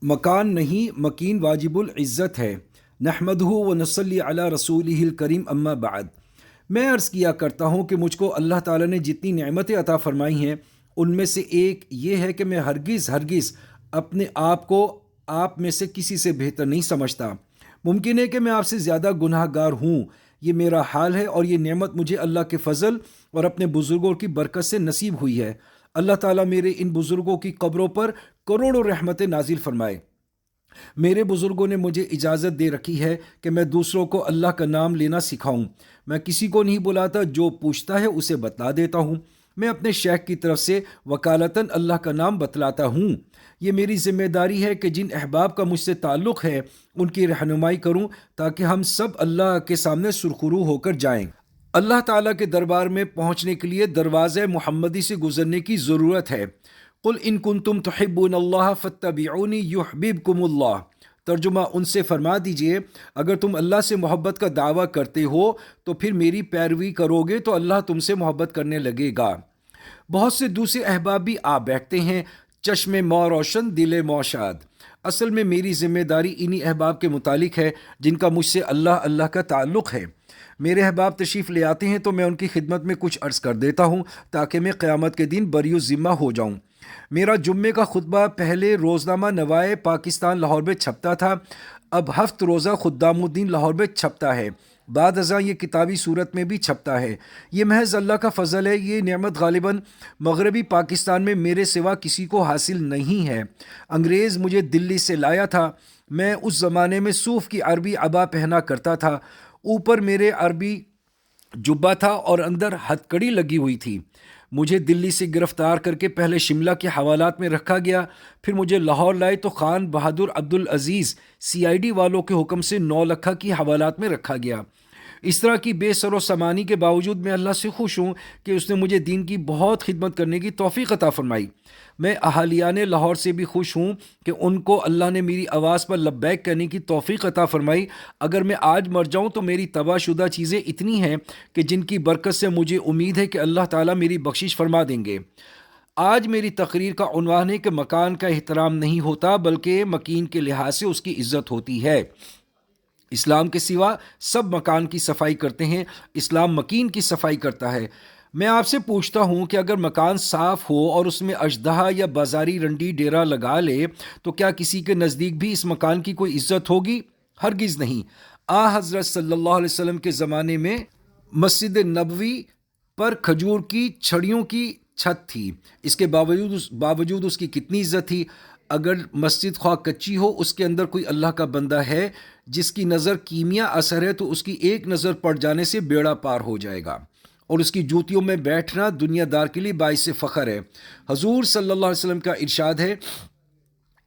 مکان نہیں مکین واجب العزت ہے۔ نحمدہ و نصلی علی رسولہ الکریم اما بعد۔ میں عرض کیا کرتا ہوں کہ مجھ کو اللہ تعالیٰ نے جتنی نعمتیں عطا فرمائی ہیں ان میں سے ایک یہ ہے کہ میں ہرگز اپنے آپ کو آپ میں سے کسی سے بہتر نہیں سمجھتا۔ ممکن ہے کہ میں آپ سے زیادہ گناہ گار ہوں، یہ میرا حال ہے، اور یہ نعمت مجھے اللہ کے فضل اور اپنے بزرگوں کی برکت سے نصیب ہوئی ہے۔ اللہ تعالیٰ میرے ان بزرگوں کی قبروں پر کروڑوں رحمتیں نازل فرمائے۔ میرے بزرگوں نے مجھے اجازت دے رکھی ہے کہ میں دوسروں کو اللہ کا نام لینا سکھاؤں۔ میں کسی کو نہیں بلاتا، جو پوچھتا ہے اسے بتلا دیتا ہوں۔ میں اپنے شیخ کی طرف سے وکالتاً اللہ کا نام بتلاتا ہوں۔ یہ میری ذمہ داری ہے کہ جن احباب کا مجھ سے تعلق ہے ان کی رہنمائی کروں تاکہ ہم سب اللہ کے سامنے سرخرو ہو کر جائیں۔ اللہ تعالیٰ کے دربار میں پہنچنے کے لیے دروازے محمدی سے گزرنے کی ضرورت ہے۔ قل ان کنتم تحبون اللہ فاتبعونی یحببکم اللہ۔ ترجمہ ان سے فرما دیجئے اگر تم اللہ سے محبت کا دعویٰ کرتے ہو تو پھر میری پیروی کرو گے تو اللہ تم سے محبت کرنے لگے گا۔ بہت سے دوسرے احباب بھی آ بیٹھتے ہیں، چشم ماں روشن دل ماں شاد۔ اصل میں میری ذمہ داری انہی احباب کے متعلق ہے جن کا مجھ سے اللہ کا تعلق ہے۔ میرے احباب تشریف لے آتے ہیں تو میں ان کی خدمت میں کچھ عرض کر دیتا ہوں تاکہ میں قیامت کے دن بری ذمہ ہو جاؤں۔ میرا جمعے کا خطبہ پہلے روزنامہ نوائے پاکستان لاہور میں چھپتا تھا، اب ہفت روزہ خدام الدین لاہور میں چھپتا ہے، بعد ازاں یہ کتابی صورت میں بھی چھپتا ہے۔ یہ محض اللہ کا فضل ہے، یہ نعمت غالباً مغربی پاکستان میں میرے سوا کسی کو حاصل نہیں ہے۔ انگریز مجھے دلی سے لایا تھا۔ میں اس زمانے میں صوف کی عربی عبا پہنا کرتا تھا، اوپر میرے عربی جبہ تھا اور اندر ہتھ کڑی لگی ہوئی تھی۔ مجھے دلی سے گرفتار کر کے پہلے شملہ کے حوالات میں رکھا گیا، پھر مجھے لاہور لائے تو خان بہادر عبدالعزیز CID والوں کے حکم سے 9 لکھہ کی حوالات میں رکھا گیا۔ اس طرح کی بے سر و سامانی کے باوجود میں اللہ سے خوش ہوں کہ اس نے مجھے دین کی بہت خدمت کرنے کی توفیق عطا فرمائی۔ میں اہالیان لاہور سے بھی خوش ہوں کہ ان کو اللہ نے میری آواز پر لبیک کہنے کی توفیق عطا فرمائی۔ اگر میں آج مر جاؤں تو میری تباہ شدہ چیزیں اتنی ہیں کہ جن کی برکت سے مجھے امید ہے کہ اللہ تعالیٰ میری بخشش فرما دیں گے۔ آج میری تقریر کا عنوان ہے کہ مکان کا احترام نہیں ہوتا بلکہ مکین کے لحاظ سے اس کی عزت ہوتی ہے۔ اسلام کے سوا سب مکان کی صفائی کرتے ہیں، اسلام مکین کی صفائی کرتا ہے۔ میں آپ سے پوچھتا ہوں کہ اگر مکان صاف ہو اور اس میں اژدہا یا بازاری رنڈی ڈیرا لگا لے تو کیا کسی کے نزدیک بھی اس مکان کی کوئی عزت ہوگی؟ ہرگز نہیں۔ حضرت صلی اللہ علیہ وسلم کے زمانے میں مسجد نبوی پر کھجور کی چھڑیوں کی چھت تھی، اس کے باوجود اس کی کتنی عزت تھی۔ اگر مسجد خواہ کچی ہو، اس کے اندر کوئی اللہ کا بندہ ہے جس کی نظر کیمیا اثر ہے تو اس کی ایک نظر پڑ جانے سے بیڑا پار ہو جائے گا، اور اس کی جوتیوں میں بیٹھنا دنیا دار کے لیے باعث فخر ہے۔ حضور صلی اللہ علیہ وسلم کا ارشاد ہے،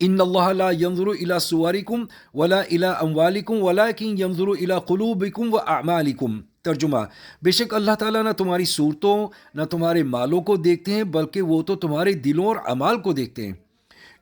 ان اللہ لا ينظر الى صورکم ولا الى اموالکم ولکن ينظر الى قلوبکم واعمالکم۔ ترجمہ، بے شک اللہ تعالیٰ نہ تمہاری صورتوں نہ تمہارے مالوں کو دیکھتے ہیں بلکہ وہ تو تمہارے دلوں اور اعمال کو دیکھتے ہیں۔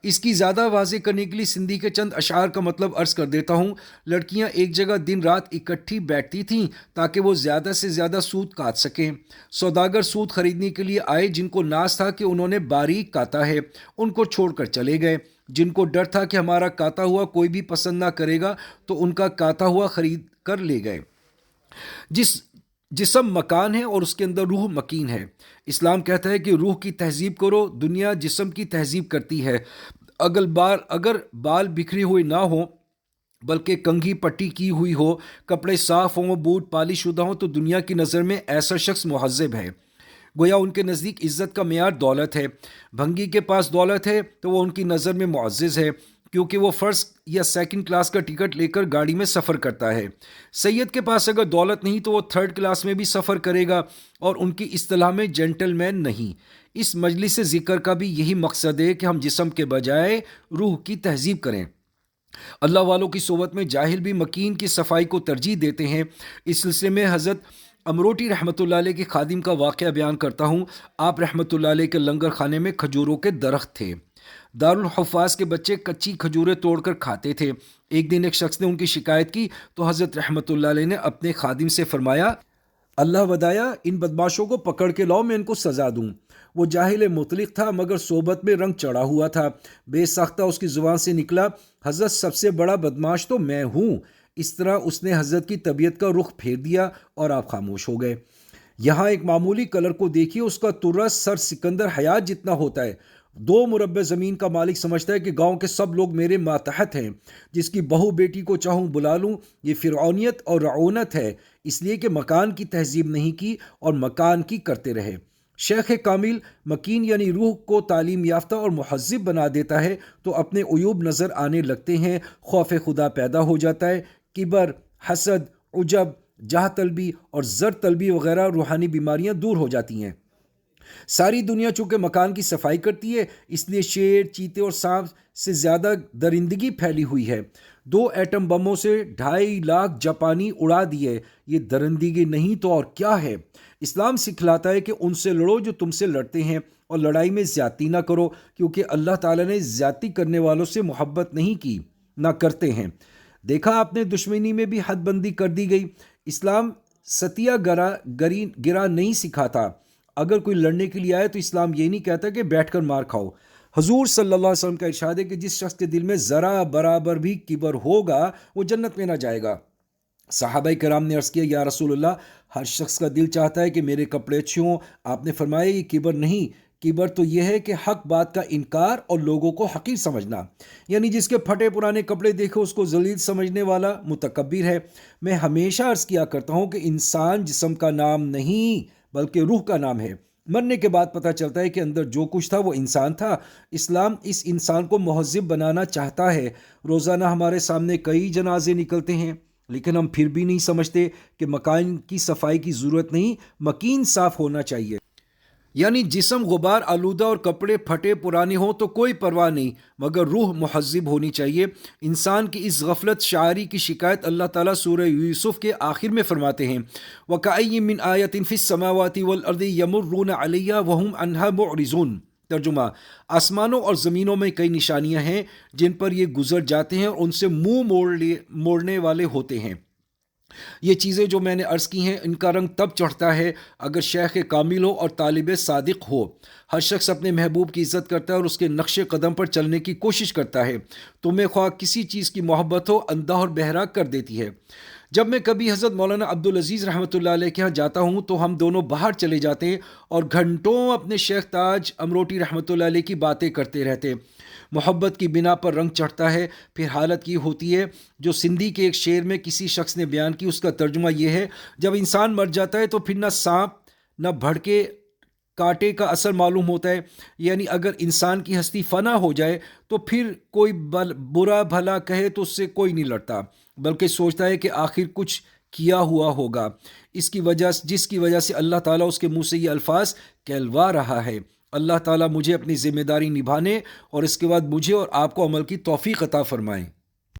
اس کی زیادہ واضح کرنے کے لیے سندھی کے چند اشعار کا مطلب عرض کر دیتا ہوں۔ لڑکیاں ایک جگہ دن رات اکٹھی بیٹھتی تھیں تاکہ وہ زیادہ سے زیادہ سود کاٹ سکیں۔ سوداگر سود خریدنے کے لیے آئے، جن کو ناز تھا کہ انہوں نے باریک کاتا ہے، ان کو چھوڑ کر چلے گئے۔ جن کو ڈر تھا کہ ہمارا کاتا ہوا کوئی بھی پسند نہ کرے گا تو ان کا کاتا ہوا خرید کر لے گئے۔ جسم مکان ہے اور اس کے اندر روح مکین ہے۔ اسلام کہتا ہے کہ روح کی تہذیب کرو، دنیا جسم کی تہذیب کرتی ہے۔ اگر بال بکھرے ہوئے نہ ہوں بلکہ کنگھی پٹی کی ہوئی ہو، کپڑے صاف ہوں، بوٹ پالش شدہ ہوں تو دنیا کی نظر میں ایسا شخص مہذب ہے۔ گویا ان کے نزدیک عزت کا معیار دولت ہے۔ بھنگی کے پاس دولت ہے تو وہ ان کی نظر میں معزز ہے، کیونکہ وہ فرسٹ یا سیکنڈ کلاس کا ٹکٹ لے کر گاڑی میں سفر کرتا ہے۔ سید کے پاس اگر دولت نہیں تو وہ تھرڈ کلاس میں بھی سفر کرے گا اور ان کی اصطلاح میں جینٹل مین نہیں۔ اس مجلس ذکر کا بھی یہی مقصد ہے کہ ہم جسم کے بجائے روح کی تہذیب کریں۔ اللہ والوں کی صحبت میں جاہل بھی مکین کی صفائی کو ترجیح دیتے ہیں۔ اس سلسلے میں حضرت امروٹی رحمۃ اللہ علیہ کے خادم کا واقعہ بیان کرتا ہوں۔ آپ رحمۃ اللہ علیہ کے لنگر خانے میں کھجوروں کے درخت تھے۔ دارالحفاظ کے بچے کچی کھجوریں توڑ کر کھاتے تھے۔ ایک دن ایک شخص نے ان کی شکایت کی تو حضرت رحمۃ اللہ علیہ نے اپنے خادم سے فرمایا، اللہ ودایا ان بدماشوں کو پکڑ کے لاؤ، میں ان کو سزا دوں۔ وہ جاہل مطلق تھا مگر صحبت میں رنگ چڑھا ہوا تھا۔ بے ساختہ اس کی زبان سے نکلا، حضرت سب سے بڑا بدماش تو میں ہوں۔ اس طرح اس نے حضرت کی طبیعت کا رخ پھیر دیا اور آپ خاموش ہو گئے۔ یہاں ایک معمولی کلر کو دیکھیے، اس کا ترس سر سکندر حیات جتنا ہوتا ہے۔ 2 مربع زمین کا مالک سمجھتا ہے کہ گاؤں کے سب لوگ میرے ماتحت ہیں، جس کی بہو بیٹی کو چاہوں بلا لوں۔ یہ فرعونیت اور رعونت ہے، اس لیے کہ مکان کی تہذیب نہیں کی اور مکان کی کرتے رہے۔ شیخ کامل مکین یعنی روح کو تعلیم یافتہ اور مہذب بنا دیتا ہے تو اپنے عیوب نظر آنے لگتے ہیں، خوف خدا پیدا ہو جاتا ہے، کبر، حسد، عجب، جاہ طلبی اور زر طلبی وغیرہ روحانی بیماریاں دور ہو جاتی ہیں۔ ساری دنیا چونکہ مکان کی صفائی کرتی ہے، اس لیے شیر، چیتے اور سانپ سے زیادہ درندگی پھیلی ہوئی ہے۔ 2 ایٹم بموں سے 2.5 لاکھ جاپانی اڑا دیے، یہ درندگی نہیں تو اور کیا ہے؟ اسلام سکھلاتا ہے کہ ان سے لڑو جو تم سے لڑتے ہیں، اور لڑائی میں زیادتی نہ کرو، کیونکہ اللہ تعالیٰ نے زیادتی کرنے والوں سے محبت نہیں کی، نہ کرتے ہیں۔ دیکھا آپ نے، دشمنی میں بھی حد بندی کر دی گئی۔ اسلام ستیہ گرا نہیں سکھاتا۔ اگر کوئی لڑنے کے لیے آئے تو اسلام یہ نہیں کہتا کہ بیٹھ کر مار کھاؤ۔ حضور صلی اللہ علیہ وسلم کا ارشاد ہے کہ جس شخص کے دل میں ذرا برابر بھی کبر ہوگا وہ جنت میں نہ جائے گا۔ صحابہ کرام نے عرض کیا، یا رسول اللہ، ہر شخص کا دل چاہتا ہے کہ میرے کپڑے اچھے ہوں۔ آپ نے فرمایا، یہ کبر نہیں، کبر تو یہ ہے کہ حق بات کا انکار اور لوگوں کو حقیر سمجھنا، یعنی جس کے پھٹے پرانے کپڑے دیکھے اس کو ذلیل سمجھنے والا متکبر ہے۔ میں ہمیشہ عرض کیا کرتا ہوں کہ انسان جسم کا نام نہیں بلکہ روح کا نام ہے۔ مرنے کے بعد پتہ چلتا ہے کہ اندر جو کچھ تھا وہ انسان تھا۔ اسلام اس انسان کو مہذب بنانا چاہتا ہے۔ روزانہ ہمارے سامنے کئی جنازے نکلتے ہیں، لیکن ہم پھر بھی نہیں سمجھتے کہ مکان کی صفائی کی ضرورت نہیں، مکین صاف ہونا چاہیے۔ یعنی جسم غبار آلودہ اور کپڑے پھٹے پرانے ہوں تو کوئی پرواہ نہیں، مگر روح مہذب ہونی چاہیے۔ انسان کی اس غفلت شعاری کی شکایت اللہ تعالیٰ سورہ یوسف کے آخر میں فرماتے ہیں، وَكَأَيٍّ مِّنْ آیَةٍ فِي السَّمَاوَاتِ وَالْأَرْضِ يَمُرُّونَ عَلَيْهَا وَهُمْ عَنْهَا مُعْرِضُونَ۔ ترجمہ، آسمانوں اور زمینوں میں کئی نشانیاں ہیں جن پر یہ گزر جاتے ہیں اور ان سے منہ موڑنے والے ہوتے ہیں۔ یہ چیزیں جو میں نے عرض کی ہیں، ان کا رنگ تب چڑھتا ہے اگر شیخ کامل ہو اور طالب صادق ہو۔ ہر شخص اپنے محبوب کی عزت کرتا ہے اور اس کے نقش قدم پر چلنے کی کوشش کرتا ہے۔ تمہیں خواہ کسی چیز کی محبت ہو، اندھا اور بہرا کر دیتی ہے۔ جب میں کبھی حضرت مولانا عبدالعزیز رحمۃ اللہ علیہ کے یہاں جاتا ہوں تو ہم دونوں باہر چلے جاتے ہیں اور گھنٹوں اپنے شیخ تاج امروٹی رحمۃ اللہ علیہ کی باتیں کرتے رہتے۔ محبت کی بنا پر رنگ چڑھتا ہے۔ پھر حالت یہ ہوتی ہے جو سندھی کے ایک شعر میں کسی شخص نے بیان کی، اس کا ترجمہ یہ ہے، جب انسان مر جاتا ہے تو پھر نہ سانپ نہ بھڑکے کانٹے کا اثر معلوم ہوتا ہے۔ یعنی اگر انسان کی ہستی فنا ہو جائے تو پھر کوئی برا بھلا کہے تو اس سے کوئی نہیں لڑتا، بلکہ سوچتا ہے کہ آخر کچھ کیا ہوا ہوگا، جس کی وجہ سے اللہ تعالیٰ اس کے منہ سے یہ الفاظ کہلوا رہا ہے۔ اللہ تعالیٰ مجھے اپنی ذمہ داری نبھانے اور اس کے بعد مجھے اور آپ کو عمل کی توفیق عطا فرمائیں۔